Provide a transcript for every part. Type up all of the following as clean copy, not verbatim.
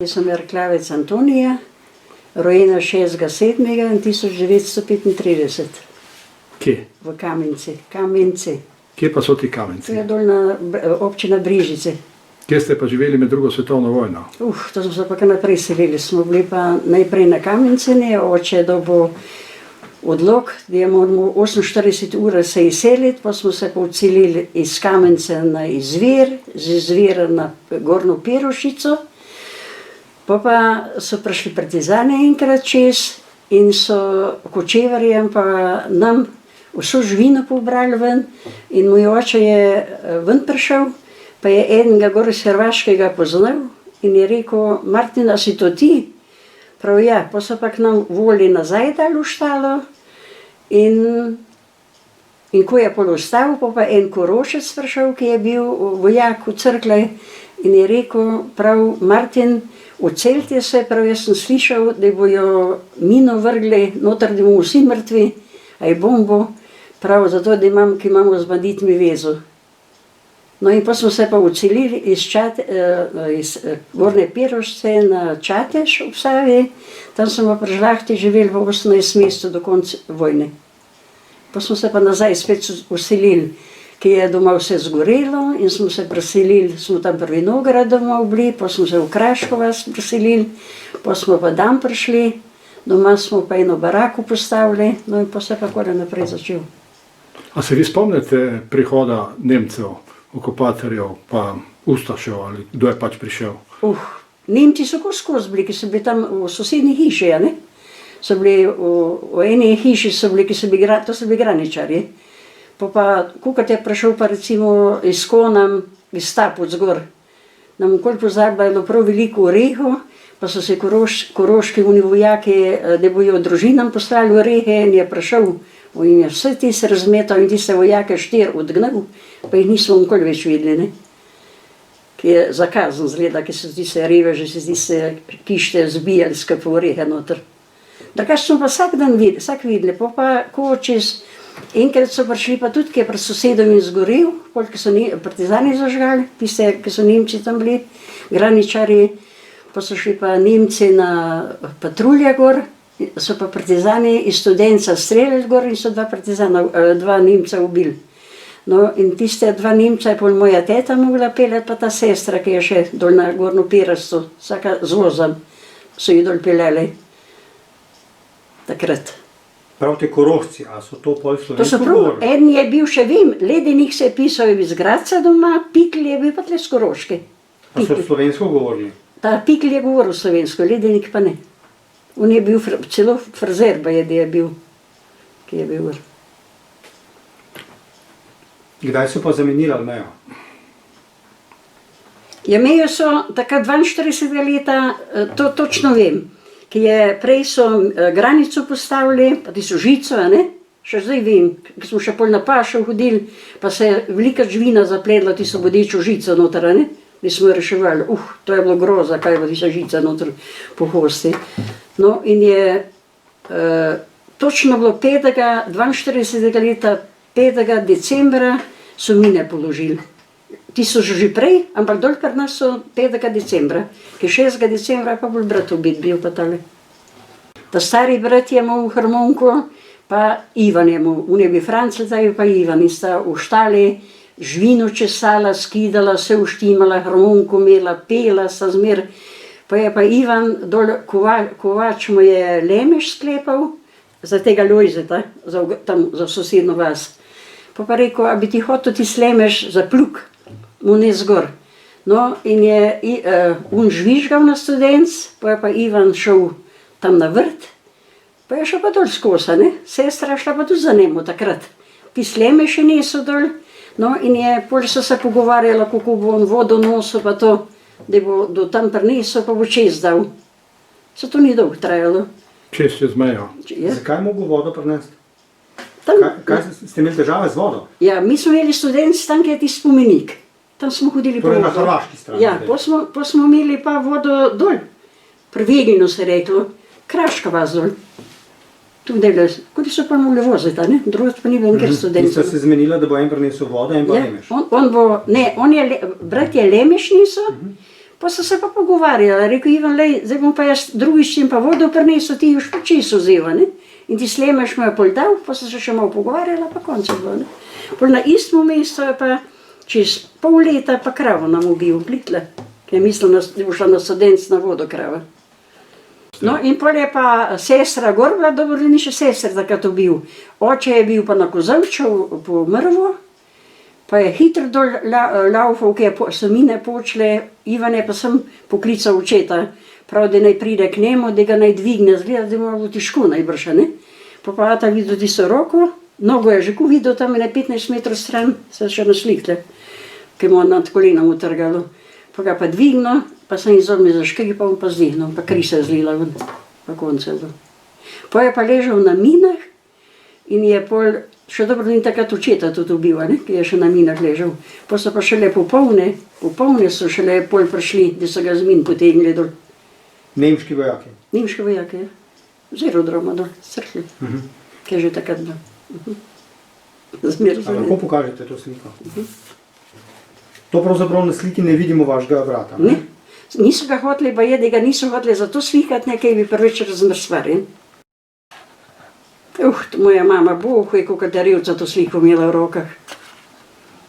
Jaz sem Jarklavec Antonija, rojena 6.7.1935. Kje? V Kamenci. Kje pa so ti Kamenci? To je dolna občina Brežice. Kje ste pa živeli med drugo svetovno vojno? To smo se pa kar naprej selili. Smo bili pa najprej na Kamencini, oče dobil odlog, da je moramo 48 ur se izseliti, pa smo se pa odselili iz Kamence na Izvir, z Izvira na Gornjo Perušico. Pa so prišli partizani enkrat čez in so kočevarjem pa nam vso živino pobrali ven in moj oče je ven prišel, pa je enega gor iz Hrvaškega poznal in je rekel: Martin, a si to ti? Prav ja, pa so pa k nam voli nazaj dali v štalo in ko je pol ostal, pa en Korošec prišel, ki je bil vojak v Cerklej in je rekel: prav Martin, odselite se, prav jaz sem slišal, da bojo mino vrgli, noter da bomo vsi mrtvi, a je bombo, prav zato, da imamo z banditmi vezo. No in pa smo se pa odselili iz Gornje Perušce na Čatež ob Savi, tam smo pa pri Žlahti živeli v 18 mesecev do konca vojne. Pa smo se pa nazaj spet uselili, ki je doma vse zgorelo in smo se preselili, smo tam pri Vinogradu doma bili, pa smo se v Kraško vas preselili, pa smo pa dan prišli, doma smo pa eno barako postavili, no in pa se pa kore naprej začel. A se vi spomnite prihoda Nemcev, okupatorjev, pa Ustašev ali kdo je pač prišel? Nemci so skozi bili, ki so bili tam v sosednji hiši, ja ne? So bili v eni hiši, to so bili graničarji. Pa kukrat je prišel pa recimo iz Konam, iz Stapuc gor. Nam okoli pozabila je bilo prav veliko oreho, pa so se koroški vojaki, da bojo družinam poslali orehe in je prišel in je vse tiste razmetal in tiste vojake 4 odgnal, pa jih nismo nikoli več videli, ne. Ki je zakazan zgleda, ki so tiste reveže, tiste kište zbijali skupaj orehe noter. Drugače smo pa vsak dan videli, pa ko čez enkrat so prišli pa tudi, ki je pred sosedom izgorel, ki so partizani zažgali, tiste, ki so Nemci tam bili, graničarji, pa so šli pa Nemci na patrulje gor, so pa partizani iz Studenca streljali gor in so dva Nemca ubili. No in tiste 2 Nemca je pol moja teta mogla peljati, pa ta sestra, ki je še dol na Gornjo Perušco, vsaka z vozom so jih dol peljali. Takrat. Prav te Korošci, a so to pol slovensko govorili? En je bil še vem, Ledenik se je pisal iz Gradca doma, Pikl je bil pa tle z Koroške. A so slovensko govorili? Ta Pikl je govoril slovensko, Ledenik pa ne. On je bil celo frazer, pa je, da je bil, ki je bil. Kdaj so pa zamenjali mejo? Ja, mejo so takrat 42. leta, to točno vem. Ki je prej so granico postavili, pa ti so žico, ne? Še zdaj vem, ki smo še pol na pašo hodili, pa se je velika živina zapledla, ti so bodečo žico noter, ne? Da smo jo reševali, to je bilo groza, kaj bo ti so žica noter po hosti. No in je točno bilo 42. leta, 5. decembra so mine položili. Ti so že prej, ampak dol kar nas so 5. decembra, ki 6. decembra pa bolj brat ubit bil pa tale. Ta stari brat je imel harmoniko, pa Ivan je imel, on je bil Francelj, ta je pa Ivan in sta v štali žvino česala, skidala, se uštimala, harmoniko imela, pela sta zmer. Pa je pa Ivan dol, kovač mu je lemeš sklepal, za tega Lojzeta, tam za sosedno vas. Pa rekel, a bi ti hotel ti slemeš za pluk, mu ne zgor. No in je on žvižgal na Studenc, pa je pa Ivan šel tam na vrt, pa je šel pa dol skosa, ne. Sestra šla pa tudi za njemu takrat. Ti slemeši niso dol, no in je, pol so se pogovarjala, kako bo on vodo nosil, pa to, da bo do tam prinesel, pa bo čez dal. Se to ni dolgo trajalo. Čez mejo. Zakaj mogo vodo prinesti? Tam, ste imeli težave z vodo? Ja, mi smo imeli Studenc, tam je ti spomenik. Tam smo hodili po vodo. Torej na hrvaški strani. Ja, pa smo imeli pa vodo dol. Pri Veginu se reklo, Kraška vas dol. Tu delali, kodi so pa mogli voziti, ne? Drugot pa ni bil nikjer Studenc. Niste se zmenila, da bo en prinesel vodo, en pa lemeš? On bo, ne, brat je lemeš niso, Pa so se pa pogovarjali, rekel Ivan, lej, zdaj bom pa jaz drugič jim pa vodo prinesel, ti už pa čisto vzeva, ne. In ti Slemeš me je pol dal, pa so se še malo pogovarjala, pa konec je bilo, ne. Pol na istem mestu je pa čez pol leta pa kravo nam ubil, Glitle, ki je mislil, da je šla na Sodenc na vodo krava. No in pol je pa sestra gor bila, dobro, ni še sestra takrat ubil. Oče je bil pa na Kozavčev po Mrvo, pa je hitro dol laufal, ki so mine počele, Ivan je pa sem poklical očeta, prav, da naj pride k njemu, da ga naj dvigne, zgleda, da mora biti težko najbrž, ne. Pa ta videl tisto roko, nogo je že ko videl, tam je 15 metrov stran, se še naslikle, ki mu nad kolenom utrgalo. Pa ga pa dvignil, pa sem izobne zaškri, pa on pa zdihnil, pa kri se je zlila ven, pa konce je bilo. Pa je pa ležal na minah in je pol, še dobro ni takrat očeta tudi ubil, ne, ki je še na minah ležal. Pa so pa šele popolne so šele pol prišli, da so ga z min potegnili dol. Nemški vojaki. Nemški vojaki, ja. Z aerodroma dol, crkli, ki je že takrat bil. Zmer A lahko pokažete to sliko? To pravzaprav na sliki ne vidimo vašega brata, ne? Niso ga hoteli, pa je, da ga niso hoteli zato slikati, nekaj bi prvič razmrsvari. Moja mama, Bog, je koliko darivca to sliko imela v rokah.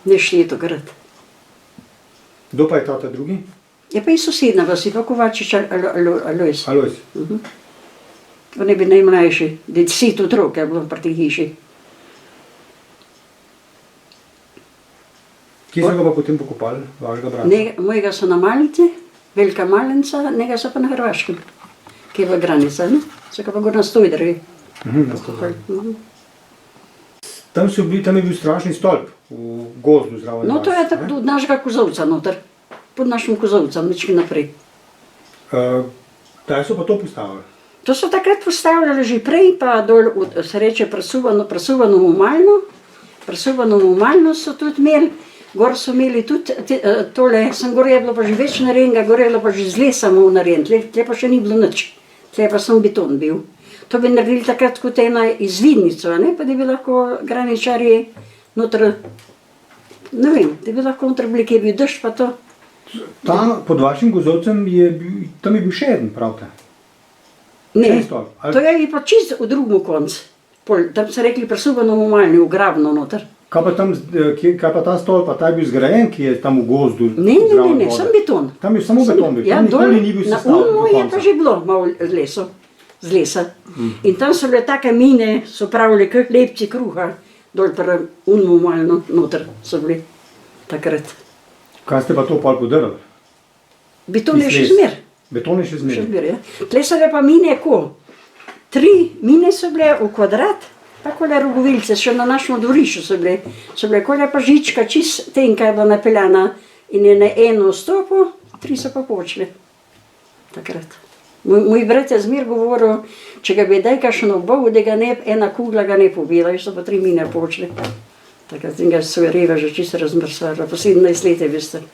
Neštetokrat. Kdo pa je tata drugi? Je pa iz sosedna vas, je pa Kovačič Alojz. Alojz. On je bil najmlajši, 10 otrok je bilo pri tej hiši. Kje so ga pa potem pokopali, vašega brata? Mojega so na Malici, Velika Malenca, njega so pa na Hrvaškem, ki je v granica, ne? So ga pa gor na Stojdrvi. Tam je bil strašni stolp v gozdu zraven. No, to je tako od našega Kozovca noter, pod našim Kozovcem, nič naprej. Kdaj so pa to postavili? To so takrat postavljali že prej, pa dol, se reče, presuvano umalno so tudi imeli. Gor so imeli tudi tole, gor je bilo pa že več narejenega, gor je bilo pa že z lesa malo narejen, tle pa še ni bilo nič, tle pa sem beton bil. To bi naredili takrat kot ena izvidnico, ne, pa da bi lahko graničarji noter, ne vem, da bi lahko noter bili, kje je bil dež pa to. Tam pod vašim Gozovcem tam je bil še eden, pravite? Ne, to je pa čisto v drugem koncu, tam so rekli presuvano umalni, ugravno noter. Kaj pa ta stolp, ta je bil zgrajen, ki je tam v gozdu? Ne, sem beton. Tam je samo beton bil, Ja, tam dol, nikoli ni bil na sestavljen do Unmu je pa konca. že bilo malo z lesa. In tam so bile take mine, so pravili, kot lepci kruha, dol pri Unmu malo noter so bili takrat. Kaj ste pa to pol podrli? Beton je še zmer. Beton je še Še zmer. zmer, ja. Tle so bile pa mine ko? 3 mine so bile v kvadrat, pa kole rogovilce, še na našem dvorišču so bile. So bile kole pa žička, čist tenka je bila napeljana in je na eno stopu, 3 so pa počeli. Takrat. Moj brat je zmer govoril, če ga bi daj kakšen obov, da ga ne, ena kugla ga ne pobila, in so pa 3 mine počeli. Takrat in ga so reva že čisto razmrsala, po 17 let je bil star.